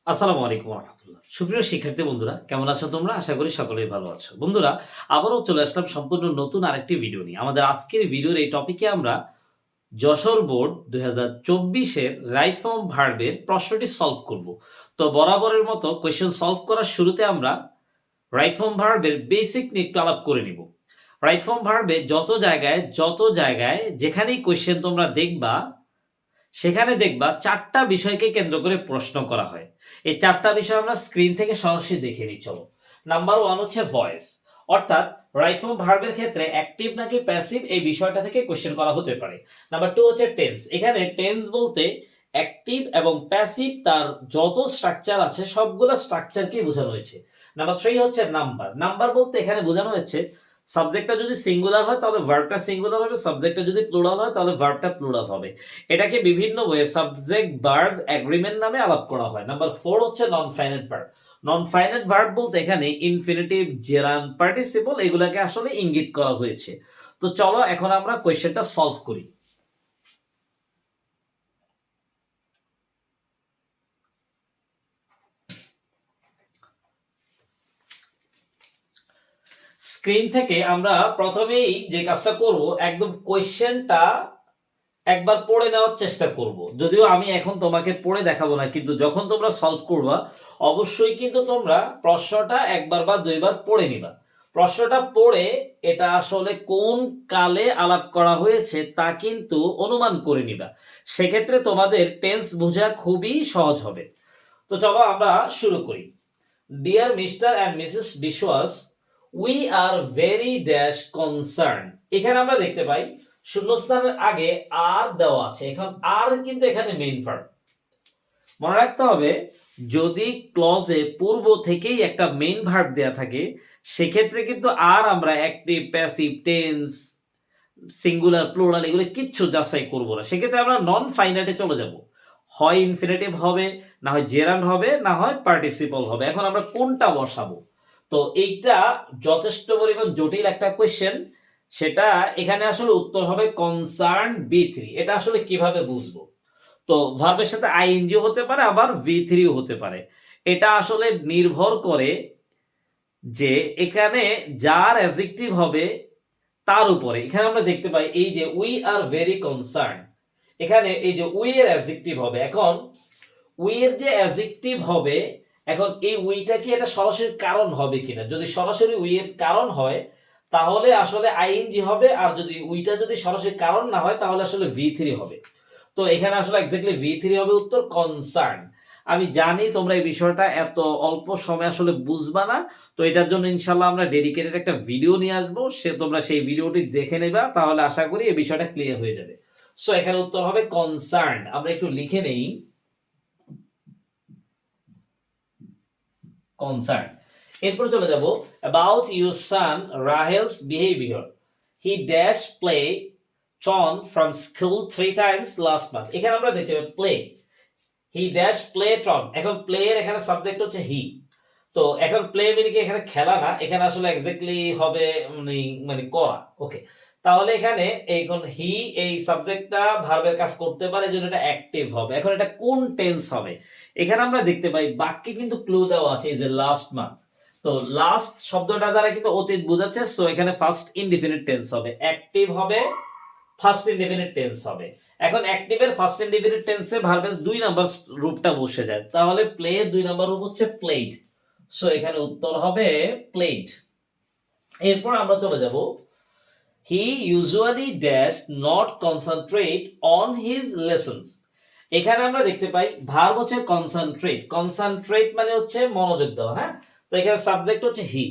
আসসালামু আলাইকুম রহমতুল্লাহ। সুপ্রিয় শিক্ষার্থী বন্ধুরা, কেমন আছো তোমরা? আশা করি সকলেই ভালো আছো। বন্ধুরা, আবারও চলে আসলাম সম্পূর্ণ নতুন আরেকটি ভিডিও নিয়ে। আমাদের আজকের ভিডিওর এই টপিকে আমরা যশোর বোর্ড ২০২৪ এর রাইট ফর্ম ভার্বের প্রশ্নটি সলভ করব। তো বরাবরের মতো কোয়েশ্চেন সলভ করার শুরুতে আমরা রাইট ফর্ম ভার্বের বেসিক নিয়ে একটু আলাপ করে নিব। রাইট ফর্ম ভার্বে যত জায়গায় যেখানেই কোয়েশ্চেন তোমরা দেখবা সেখানে দেখবা ৪টা বিষয়কে কেন্দ্র করে প্রশ্ন করা হয়। এই ৪টা বিষয় আমরা স্ক্রিন থেকে সরাসরি দেখে নিই চলো। নাম্বার 1 হচ্ছে ভয়েস, অর্থাৎ রাইট ফর্ম ভার্বের ক্ষেত্রে অ্যাক্টিভ নাকি প্যাসিভ এই বিষয়টা থেকে কোশ্চেন করা হতে পারে। নাম্বার 2 হচ্ছে টেন্স, এখানে টেন্স বলতে অ্যাক্টিভ এবং প্যাসিভ তার যত স্ট্রাকচার আছে সবগুলো স্ট্রাকচারকেই বোঝানো হয়েছে। নাম্বার 3 হচ্ছে নাম্বার, নাম্বার বলতে এখানে বোঝানো হয়েছে সাবজেক্টটা যদি সিঙ্গুলার হয় তাহলে ভার্বটা সিঙ্গুলার হবে, সাবজেক্টটা যদি প্লুরাল হয় তাহলে ভার্বটা প্লুরাল হবে। এটাকে বিভিন্ন ওয়ে সাবজেক্ট ভার্ব এগ্রিমেন্ট নামে আলাপ করা হয়। নাম্বার 4 হচ্ছে non finite verb. Non finite verb বলতে এখানে ইনফিনিটিভ, জেরান্ড, পার্টিসিপল এগুলাকে আসলে ইঙ্গিত করা হয়েছে। তো চলো এখন আমরা কোয়েশ্চেনটা সলভ করি। স্ক্রিন থেকে আমরা প্রথমেই যে কাজটা করব, একদম কোয়েশ্চেনটা একবার পড়ে নেওয়ার চেষ্টা করব। যদিও আমি এখন তোমাকে পড়ে দেখাবো না, কিন্তু যখন তোমরা সলভ করবা অবশ্যই কিন্তু তোমরা প্রশ্নটা একবার বা দুইবার পড়ে নিবা। প্রশ্নটা পড়ে এটা আসলে কোন কালে আলাপ করা হয়েছে তা কিন্তু অনুমান করে নিবা। সেক্ষেত্রে তোমাদের টেন্স বোঝা খুবই সহজ হবে। তো চলো আমরা শুরু করি। ডিয়ার মিস্টার অ্যান্ড মিসেস বিশ্বাস, we are very dash concern. এখানে আমরা দেখতে পাই শূন্যস্থানের আগে আর দেওয়া আছে। এখন আর কিন্তু এখানে মেইন ভার্ব। মনে রাখতে হবে, যদি ক্লজে পূর্ব থেকেই একটা মেইন ভার্ব দেয়া থাকে সেক্ষেত্রে কিন্তু আর আমরা active, passive, tense, singular, plural এগুলো কিচ্ছু যাচাই করব না। সেক্ষেত্রে আমরা নন ফাইনাইটে চলে যাব। হয় ইনফিনিটিভ হবে, না হয় জেরান্ড হবে, না হয় পার্টিসিপল হবে। এখন আমরা কোনটা বসাবো? তো এইটা যথেষ্ট পরিমাণ জটিল একটা কোয়েশ্চেন। সেটা এখানে আসলে উত্তর হবে কনসার্ন বি3। এটা আসলে কিভাবে বুঝবো? তো ভার্বের সাথে আইএনজি হতে পারে, আবার ভি3ও হতে পারে। এটা আসলে নির্ভর করে যে এখানে যার অ্যাডজেক্টিভ হবে তার উপরে। এখানে আমরা দেখতে পাই এই যে উই আর ভেরি কনসার্ন, এখানে এই যে উই এর অ্যাডজেক্টিভ হবে। এখন উই এর যে অ্যাডজেক্টিভ হবে, এখন এই উইটা কি এটা সরাসরি কারণ হবে কিনা? যদি সরাসরি উই এর কারণ হয় তাহলে আসলে আইএনজি হবে, আর যদি উইটা যদি সরাসরি কারণ না হয় তাহলে আসলে ভি3 হবে। তো এখানে আসলে এক্স্যাক্টলি ভি3 হবে উত্তর, কনসার্ন। আমি জানি তোমরা এই বিষয়টা এত অল্প সময় আসলে বুঝবা না। তো এটার জন্য ইনশাল্লাহ আমরা ডেডিকেটেড একটা ভিডিও নিয়ে আসবো, তোমরা সেই ভিডিওটি দেখে নেবা, তাহলে আশা করি এই বিষয়টা ক্লিয়ার হয়ে যাবে। সো এখানে উত্তর হবে কনসার্ন। আমরা একটু লিখে নেই কনসার্ন। এরপর চলে যাব about your son Rahel's behaviour, he dash play truant from school 3 times last month. এখানে আমরা দেখতে পাই play, he dash play truant. এখন প্লে এর এখানে সাবজেক্ট হচ্ছে হি। তো এখন প্লে মানে কি এখানে খেলা না, এখানে আসলে এক্স্যাক্টলি হবে মানে মানে করা। ওকে, তাহলে এখানে এইখন হি এই সাবজেক্টটা ভার্বের কাজ করতে পারে, জন্য এটা অ্যাক্টিভ হবে। এখন এটা কোন টেন্স হবে? এখানে আমরা দেখতে পাই বাক্যে কিন্তু ক্লু দেওয়া আছে, এই যে লাস্ট মান্থ। তো লাস্ট শব্দটা দ্বারা কিন্তু অতীত বোঝাচ্ছে, সো এখানে ফার্স্ট ইনডিফিনিট টেন্স হবে, অ্যাক্টিভ হবে, ফার্স্ট ইনডিফিনিট টেন্স হবে। এখন অ্যাক্টিভের ফার্স্ট ইনডিফিনিট টেন্সে ভার্বের 2 নাম্বার রূপটা বসে যায়, তাহলে প্লে 2 নাম্বার রূপ হচ্ছে প্লেড। সো এখানে উত্তর হবে প্লেড। এরপর আমরা চলে যাব, হি usually dash not concentrate on his lessons. এখানে আমরা দেখতে পাই ভার্ব হচ্ছে কনসেন্ট্রেট। কনসেন্ট্রেট মানে হচ্ছে মনোযোগ দেওয়া, হ্যাঁ। তো এখানে সাবজেক্ট হচ্ছে হি,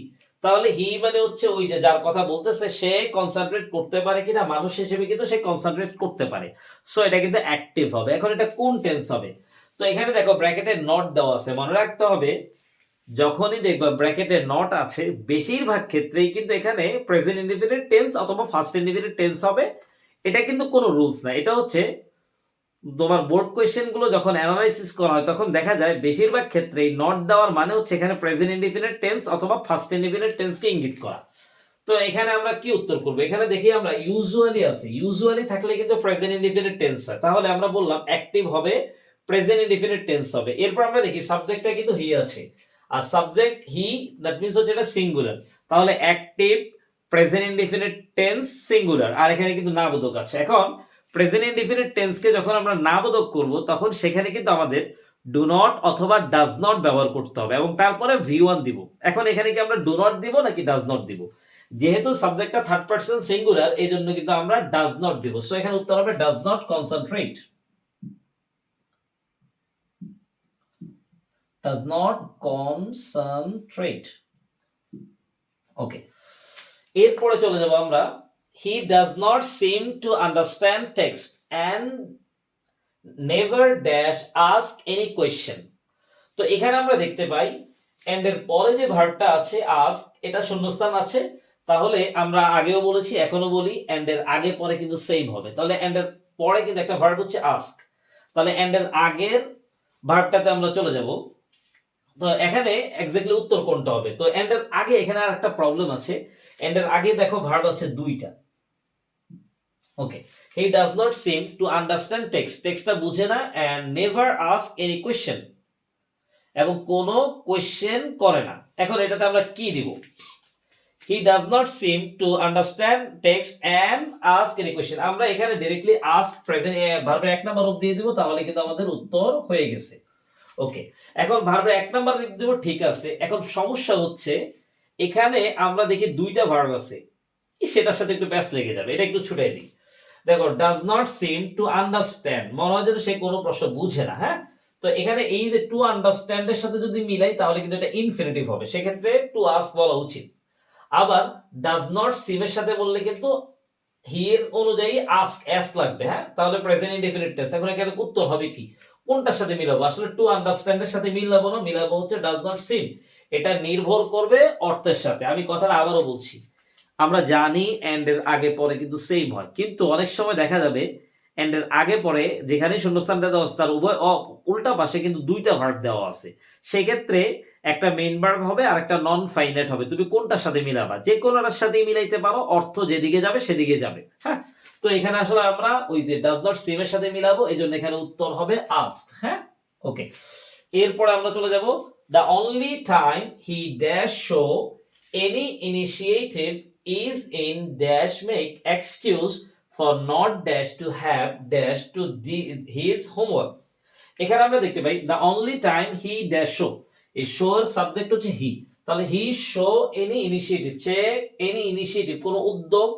তাহলে হি মানে হচ্ছে ওই যে যার কথা বলতেছে সে কনসেন্ট্রেট করতে পারে কিনা, মানুষ হিসেবে কিন্তু সে কনসেন্ট্রেট করতে পারে। সো এটা কিন্তু অ্যাক্টিভ হবে। এখন এটা কোন টেন্স হবে? তো এখানে দেখো ব্র্যাকেটে নট দেওয়া আছে, মনে রাখতে হবে যখনই দেখবা ব্র্যাকেটে নট আছে বেশিরভাগ ক্ষেত্রেই কিন্তু এখানে প্রেজেন্ট ইনডিফিনিট টেন্স অথবা ফার্স্ট ইনডিফিনিট টেন্স হবে। এটা কিন্তু কোনো রুলস না, এটা হচ্ছে তোমার বোর্ড কোয়েশ্চেন গুলো যখন অ্যানালাইসিস করা হয় তখন দেখা যায় বেশিরভাগ ক্ষেত্রেই নট দেওয়ার মানে হচ্ছে এখানে প্রেজেন্ট ইনডিফিনিট টেন্স অথবা ফার্স্ট ইনডিফিনিট টেন্সকে ইঙ্গিত করা। তো এখানে আমরা কি উত্তর করব? এখানে দেখি আমরা ইউজুয়ালি আছে, ইউজুয়ালি থাকলে কিন্তু প্রেজেন্ট ইনডিফিনিট টেন্স হয়, তাহলে আমরা বললাম অ্যাক্টিভ হবে, প্রেজেন্ট ইনডিফিনিট টেন্স হবে। এরপর আমরা দেখি সাবজেক্টটা কিন্তু হি আছে, আর সাবজেক্ট হি, দ্যাট মিন্স হচ্ছে এটা সিঙ্গুলার, তাহলে active present indefinite tense singular, আর এখানে কিন্তু নাবোধক আছে। এখন প্রেজেন্ট ইনডিফিনিট টেন্সকে যখন আমরা নাবোধক করব তখন সেখানে কিন্তু আমাদের ডু নট অথবা ডাজ নট ব্যবহার করতে হবে এবং তারপরে ভি1 দিব। এখন এখানে কি আমরা ডু নট দিব নাকি ডাজ নট দিব? যেহেতু সাবজেক্টটা থার্ড পারসন সিঙ্গুলার এই জন্য কিন্তু আমরা ডাজ নট দিব। সো এখানে উত্তর হবে does not concentrate, does not concentrate. ওকে, এরপরে চলে যাব আমরা, he does not seem to understand text and never dash ask any question. তো এখানে আমরা দেখতে পাই and এর পরে যে ভার্বটা আছে ask, এটা শূন্যস্থান আছে, তাহলে আমরা আগেও বলেছি এখনো বলি and এর আগে পরে কিন্তু সেম হবে। তাহলে and এর পরে কিন্তু একটা ভার্ব হচ্ছে ask, তাহলে and এর আগের ভার্বটাতে আমরা চলে যাব। তো এখানে এক্স্যাক্টলি উত্তর কোনটা হবে? তো এন্ড এর আগে এখানে আর একটা প্রবলেম আছে, এন্ড এর আগে দেখো ভার্ব আছে দুইটা। Okay, he does not seem to understand text, টেক্সটটা বুঝে না, and never ask any question, এবং কোনো কোয়েশ্চেন করে না। এখন এটাতে আমরা কি দিব? He does not seem to understand text and ask any question, আমরা এখানে ডাইরেক্টলি আস্ক প্রেজেন্ট ভার্বের এক নাম্বার রূপ দিয়ে দিব, তাহলে কিন্তু আমাদের উত্তর হয়ে গেছে। ওকে, এখন ভার্বের এক নাম্বার লিখ দেব, ঠিক আছে। এখন সমস্যা হচ্ছে এখানে আমরা দেখি দুইটা ভার্ব আছে, সেটার সাথে একটু প্যাচ লেগে যাবে, এটা একটু ছুটাই দিই। দেখো does not seem to understand, মনে হয় যেন সে কোনো প্রশ্ন বুঝে না। হ্যাঁ, তো এখানে এই যে টু আন্ডারস্ট্যান্ড এর সাথে যদি মিলাই তাহলে কিন্তু এটা ইনফিনিটিভ হবে, সেক্ষেত্রে টু আস্ক বলা উচিত। আবার ডাজ নট সিম এর সাথে বললে কিন্তু হি এর অনুযায়ী আস্ক এস লাগবে। হ্যাঁ, তাহলে প্রেজেন্ট ইনডিফিনিট টেন্স। এখন এখানে উত্তর হবে কি? কোনটার সাথে মিলাবো? আসলে টু আন্ডারস্ট্যান্ড এর সাথে মিলাবো না, মিলাবো হচ্ছে ডাজ নট সিম। এটা নির্ভর করবে অর্থের সাথে। আমি কথাটা আবারও বলছি, আমরা জানি এন্ড এর আগে পরে কিন্তু সেম হয়, কিন্তু অনেক সময় দেখা যাবে এন্ড এর আগে পরে যেখানে শূন্যস্থানটা দেওয়া আছে তার উভয় উল্টা পাশে কিন্তু দুইটা ভার্ব দেওয়া আছে, সেই ক্ষেত্রে একটা মেইন ভার্ব হবে আর একটা নন ফাইনাইট হবে। তুমি কোনটার সাথে মিলাবা? যে কোনোটার সাথে মিলাইতে পারো, অর্থ যেদিকে যাবে সেদিকে যাবে। হ্যাঁ, তো এখানে আসলে আমরা ওই যে ডাজ নট সিম এর সাথে মিলাবো, এই জন্য এখানে উত্তর হবে আস্ক। হ্যাঁ, ওকে, এরপর আমরা চলে যাব, the only time he dash show any initiative is in dash make excuse for not dash to have dash to his homework. এখানে আমরা দেখতে পাই the only time he dash show, এই শো এর সাবজেক্ট হচ্ছে হি, তাহলে he show any initiative, say any initiative কোনো উদ্যোগ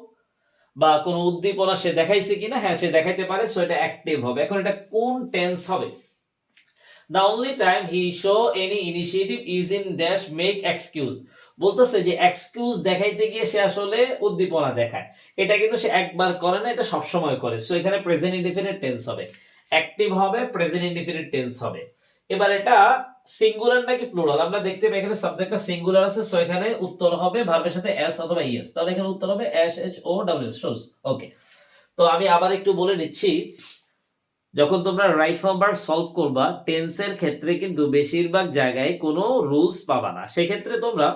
বা কোনো উদ্দীপনা সে দেখাইছে কিনা, হ্যাঁ সে দেখাইতে পারে, সো এটা অ্যাক্টিভ হবে। এখন এটা কোন টেন্স হবে? the only time he show any initiative is in dash make excuse, বলতেছে যে এক্সকিউজ দেখাইতে গিয়ে সে আসলে উদ্দীপনা দেখায়, এটা কিন্তু সে একবার করে না, এটা সব সময় করে। সো এখানে প্রেজেন্ট ইনডিফিনিট টেন্স হবে, অ্যাক্টিভ হবে, প্রেজেন্ট ইনডিফিনিট টেন্স হবে। এবার এটা সিঙ্গুলার নাকি প্লুরাল? আমরা দেখতে পাই এখানে সাবজেক্টটা সিঙ্গুলার আছে, সো এখানে উত্তর হবে ভার্বের সাথে এস অথবা ইএস, তাহলে এখানে উত্তর হবে S H O W S, shows. Okay, তো আমি আবার একটু বলে নিচ্ছি, যখন তোমরা রাইট ফর্ম ভার্ব সলভ করবা টেন্সের ক্ষেত্রে কিন্তু বেশিরভাগ জায়গায় কোনো রুলস পাবা না, সেক্ষেত্রে তোমরা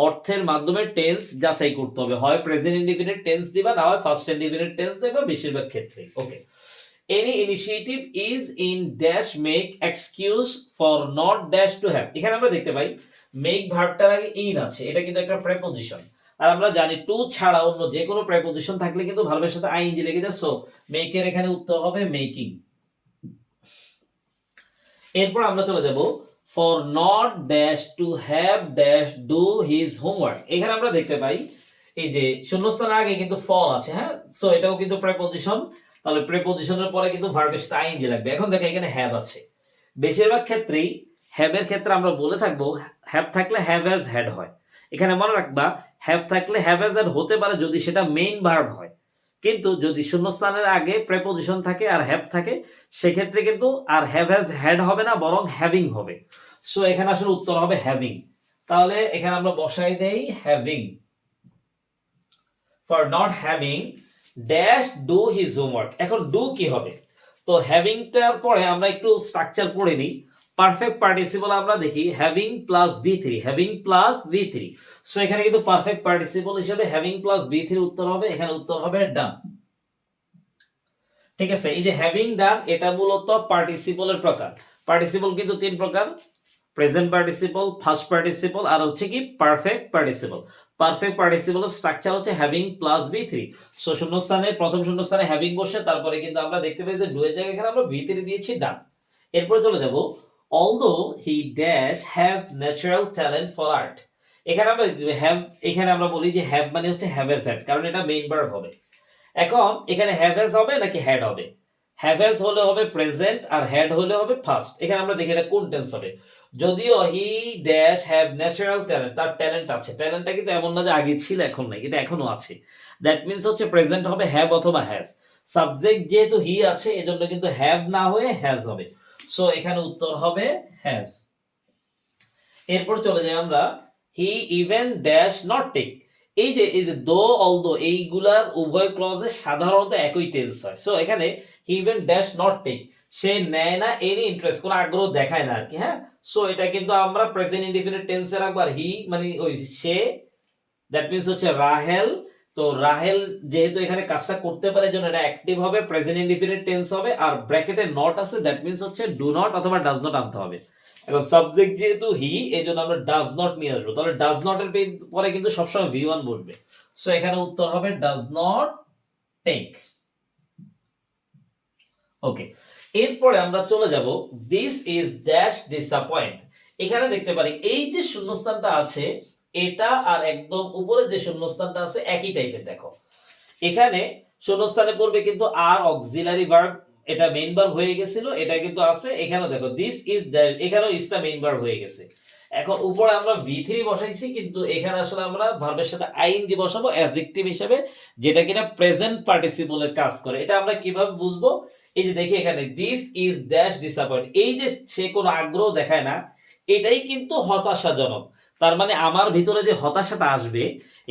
অর্থের মাধ্যমে টেন্স যাচাই করতে হবে, হয় প্রেজেন্ট ইনডিফিনিট টেন্স দিবা, না হয় ফার্স্ট ইনডিফিনিট টেন্স দিবা বেশিরভাগ ক্ষেত্রে। Okay, any initiative is in dash make excuse for not dash to have, এখানে আমরা দেখতে পাই মেক ভার্বটার আগে ইন আছে, এটা কিন্তু একটা প্রেপোজিশন, আর আমরা জানি টু ছাড়া অন্য যে কোনো প্রেপোজিশন থাকলে কিন্তু ভার্বের সাথে আইএনজি লেগে যায়, সো মেকের এখানে উত্তর হবে মেকিং। এরপর আমরা চলে যাব for not dash to have dash do his homework, এখানে আমরা দেখতে পাই এই যে শূন্যস্থানের আগে কিন্তু ফল আছে। হ্যাঁ, সো এটাও কিন্তু প্রেপোজিশন, তাহলে প্রেপোজিশনের পরে কিন্তু ভার্বের সাথে আইএনজি লাগবে। এখন দেখো এখানে হ্যাভ আছে, বেশিরভাগ ক্ষেত্রেই হ্যাভের ক্ষেত্রে আমরা বলে থাকবো হ্যাভ থাকলে হ্যাভ হ্যাজ হ্যাড হয়, এখানে মনে রাখবা হ্যাভ থাকলে হ্যাভ হ্যাজ হ্যাড হতে পারে যদি সেটা মেইন ভার্ব হয়, কিন্তু যদি শূন্যস্থানের আগে প্রেপোজিশন থাকে আর হ্যাভ থাকে সেক্ষেত্রে কিন্তু আর হ্যাভ হ্যাজ হ্যাড হবে না, বরং হ্যাভিং হবে। সো এখানে আসলে উত্তর হবে হ্যাভিং, তাহলে এখানে আমরা বসাই দেই having. For not having dash do his homework, এখন ডু কি হবে? তো হ্যাভিংটার পরে আমরা একটু স্ট্রাকচার পড়ে নিই। পারফেক্ট পার্টিসিপল আমরা দেখি having plus V3, having plus V3, so এখানে কিন্তু পারফেক্ট পার্টিসিপল হিসেবে হ্যাভিং প্লাস বি3 উত্তর হবে, এখানে উত্তর হবে ডান। ঠিক আছে, এই যে হ্যাভিং ডান এটা মূলত পার্টিসিপলের প্রকার। পার্টিসিপল কিন্তু তিন প্রকার, প্রেজেন্ট পার্টিসিপল, ফার্স্ট পার্টিসিপল আর হচ্ছে কি পারফেক্ট পার্টিসিপল। পারফেক্ট পার্টিসিপলের স্ট্রাকচার হচ্ছে having plus B three. So শূন্যস্থানে প্রথম শূন্যস্থানে হ্যাভিং বসে, তারপরে কিন্তু আমরা দেখতে পাই যে ডু এর জায়গায় এখানে আমরা ভি থ্রি দিয়েছি ডান। এরপরে চলে যাব although he dash have natural talent for art. এখানে আমরা হ্যাভ, এখানে আমরা বলি যে হ্যাভ মানে হচ্ছে হ্যাভ এস হ্যাড, কারণ এটা মেইন ভার্ব হবে। এখন এখানে হ্যাভ এস হবে নাকি হ্যাড হবে? হ্যাভ এস হলে হবে প্রেজেন্ট আর হ্যাড হলে হবে ফার্স্ট। এখানে আমরা দেখি এটা কোন টেন্স হবে। যদিও he dash have natural talent, তার ট্যালেন্ট আছে, ট্যালেন্টটা কিন্তু এমন না যে আগে ছিল এখন নাই, এটা এখনো আছে। দ্যাট মিন্স হচ্ছে প্রেজেন্ট হবে হ্যাভ অথবা হ্যাজ। সাবজেক্ট যেহেতু হি আছে এজন্য কিন্তু হ্যাভ না হয়ে হ্যাজ হবে। সো এখানে উত্তর হবে হ্যাজ। এরপর চলে যাই আমরা he even dash not take. এই যে দো অলদো এইগুলার উভয় ক্লজে সাধারণত একই টেন্স হয়। সো এখানে he even dash not take, সে নেয় না এনি ইন্টারেস্ট, কোনো আগ্রহ দেখায় না আর কি। হ্যাঁ, সো এটা কিন্তু আমরা প্রেজেন্ট ইনডিফিনিট টেন্সে রাখবো। আর হি মানে ওই সে, দ্যাট মিন্স হচ্ছে রাহেল। তো রাহেল যেহেতু এখানে কাজটা করতে পারে জন্য এটা অ্যাক্টিভ হবে, প্রেজেন্ট ইনডিফিনিট টেন্স হবে। আর ব্র্যাকেটে নট আছে, দ্যাট মিন্স হচ্ছে ডু নট অথবা ডাজ নট আনতে হবে। এখন সাবজেক্ট যেহেতু হি, এই জন্য আমরা ডাজ নট নিয়ে আসবো। তাহলে ডাজ নট এর পরে কিন্তু সবসময় ভি ওয়ান বসবে। সো এখানে উত্তর হবে ডাজ নট টেক। ওকে, এরপরে আমরা চলে যাব দিস ইজ ড্যাশ ডিসঅ্যাপয়েন্ট। এখানে দেখতে পারি এই যে শূন্যস্থানটা আছে এটা আর একদম উপরে যে শূন্যস্থানটা আছে একই টাইপের। দেখো এখানে শূন্যস্থানে পড়বে কিন্তু আর অক্সিলারি ভার্ব, এটা মেইন ভার্ব হয়ে গেছিল, এটা কিন্তু আছে। এখানেও দেখো দিস ইজ দ্যাট, এখানেও ইজটা মেইন ভার্ব হয়ে গেছে। এখন উপরে আমরা ভি3 বসাইছি, কিন্তু এখানে আসলে আমরা ভার্বের সাথে আইএনজি বসাবো অ্যাডজেক্টিভ হিসেবে, যেটা কিনা প্রেজেন্ট পার্টিসিপলের কাজ করে। এটা আমরা কিভাবে বুঝবো? এই যে দেখি এখানে দিস ইজ ড্যাশ ডিসঅ্যাপয়েন্ট, এই যে সে কোনো আগ্রহ দেখায় না, এটাই কিন্তু হতাশাজনক। তার মানে আমার ভিতরে যে হতাশাটা আসবে,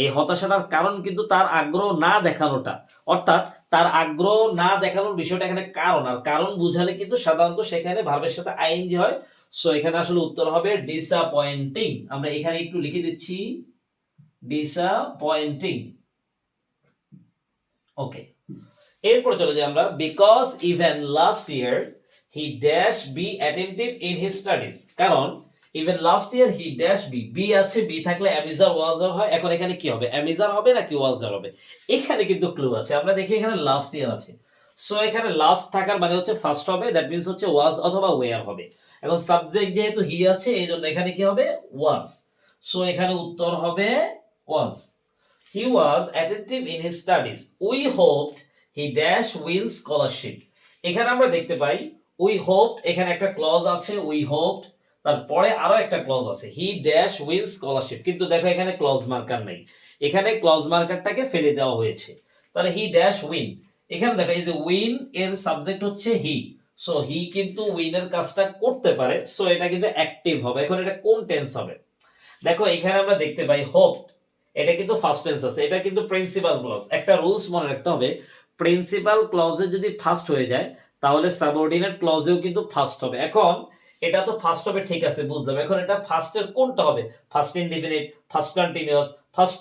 এই হতাশাটার কারণ কিন্তু তার আগ্রহ না দেখানোটা। অর্থাৎ তার আগ্রহ না দেখানোর বিষয়টা এখানে কারণ, আর কারণ বুঝালে কিন্তু সাধারণত সেখানে ভার্বের সাথে আইএনজি হয়। সো এখানে আসলে উত্তর হবে ডিসঅ্যাপয়েন্টিং। আমরা এখানে একটু লিখে দিচ্ছি ডিসঅ্যাপয়েন্টিং। ওকে, এরপর চলে যাই আমরা because even last year he dash be attentive in his studies. কারণ even last year he dash be, be আছে, বি থাকলে অ্যামিজার ওয়াজার হয়। এখন এখানে কি হবে, অ্যামিজার হবে নাকি ওয়াজার হবে? এখানে কিন্তু ক্লু আছে। আমরা দেখি এখানে লাস্ট ইয়ার আছে, সো এখানে লাস্ট থাকার মানে হচ্ছে ফার্স্ট হবে, দ্যাট মিন্স হচ্ছে ওয়াজ অথবা ওয়্যার হবে। এখন সাবজেক্ট যেহেতু হি আছে এই জন্য এখানে কি হবে, ওয়াজ। সো এখানে উত্তর হবে was. He was attentive in his studies, we hoped he dash win scholarship. এখানে আমরা দেখতে পাই উই হোপড, এখানে একটা ক্লজ আছে উই হোপড, তারপরে আরো একটা ক্লজ আছে হি ড্যাশ উইন স্কলারশিপ। কিন্তু দেখো এখানে ক্লজ মার্কার নেই, এখানে ক্লজ মার্কারটাকে ফেলে দেওয়া হয়েছে। তাহলে হি ড্যাশ উইন, এখানে দেখো এই যে উইন এর সাবজেক্ট হচ্ছে হি, সো হি কিন্তু উইনের কাজটা করতে পারে। সো এটা কিন্তু অ্যাক্টিভ হবে। এখন এটা কোন টেন্স হবে? দেখো এখানে আমরা দেখতে পাই হোপড, এটা কিন্তু ফার্স্ট টেন্স আছে, এটা কিন্তু প্রিন্সিপাল ক্লজ। একটা রুলস মনে রাখতে হবে, প্রিন্সিপাল ক্লজে যদি ফার্স্ট হয়ে যায় তাহলে সাবঅর্ডিনেট ক্লজেও কিন্তু ফার্স্ট হবে। এখন এটা তো ফার্স্ট হবে, ঠিক আছে বুঝলাম। এখন এটা ফার্স্টের কোনটা হবে? First indefinite, first continuous, first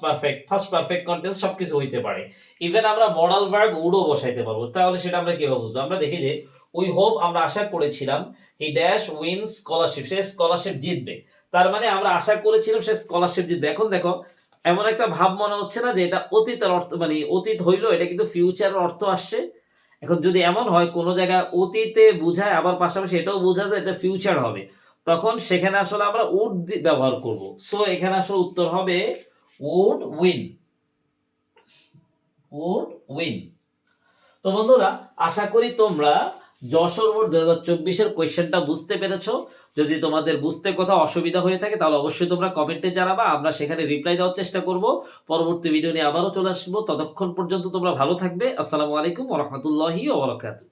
perfect continuous সবকিছু হইতে পারে। ইভেন আমরা মডাল ভার্ব উডও বসাইতে পারবো। তাহলে সেটা আমরা কিভাবে বুঝবো? আমরা দেখি যে উই হোপ, আমরা আশা করেছিলাম হি ড্যাশ উইন স্কলারশিপ, সে স্কলারশিপ জিতবে। তার মানে আমরা আশা করেছিলাম সে স্কলারশিপ জিতবে। এখন দেখো এমন একটা ভাব মনে হচ্ছে না যে এটা অতীতের অর্থ, মানে অতীত হইলো, এটা কিন্তু ফিউচারের অর্থ আসছে। এখন যদি এমন হয় কোনো জায়গায় অতীতে বুঝায় আবার পাশাপাশি এটাও বোঝায় যে এটা ফিউচার হবে, তখন সেখানে আসলে আমরা উড ব্যবহার করব। সো এখানে আসলে উত্তর হবে উড উইন, উড উইন। তো বন্ধুরা, আশা করি তোমরা যশোর বোর্ড 2024-এর কোয়েশ্চেনটা বুঝতে পেরেছো। যদি তোমাদের বুঝতে কোথাও অসুবিধা হয়ে থাকে তাহলে অবশ্যই তোমরা কমেন্টে জানাবা, আমরা সেখানে রিপ্লাই দেওয়ার চেষ্টা করব। পরবর্তী ভিডিও নিয়ে আবারও চলে আসবো। ততক্ষণ পর্যন্ত তোমরা ভালো থাকবে। আসসালামু আলাইকুম ওয়া রাহমাতুল্লাহি ওয়া বারাকাতুহু।